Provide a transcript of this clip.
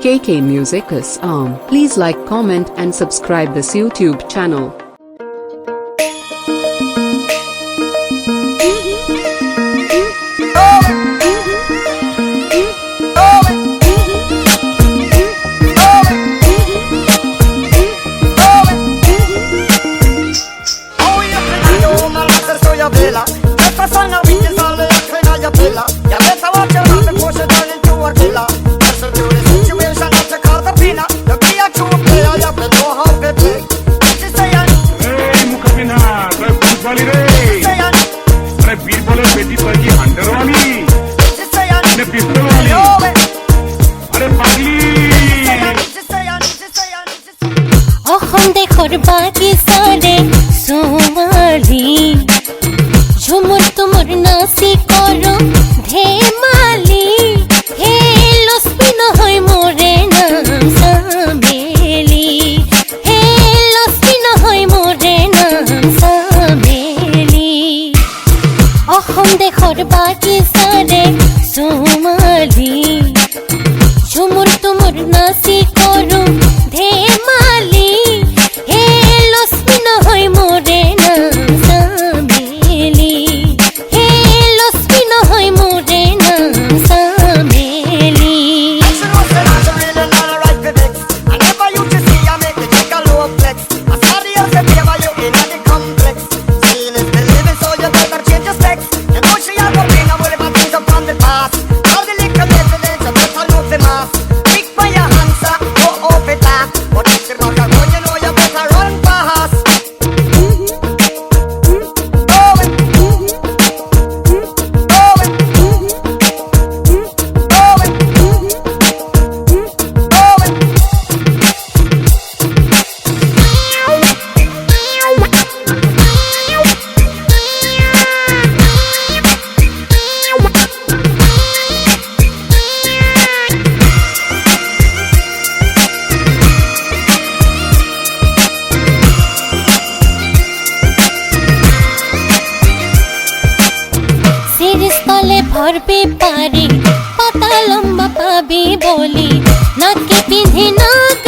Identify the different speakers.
Speaker 1: KK Music Assam. Please like, comment and subscribe this YouTube channel.
Speaker 2: देखोर बागिसारे सोमाली झुमुर तुमुर नासी करो धेमाली हे लस्पी নহয় मोरे नाम सामेली हे लस्पी নহয় मोरे नाम सामेली অসম देखोर बागिसारे सोमाली झुमुर तुमुर नासी करो धेमाली भरबे पारी पता लंबा पाबी बोली नाके पिंधे नाक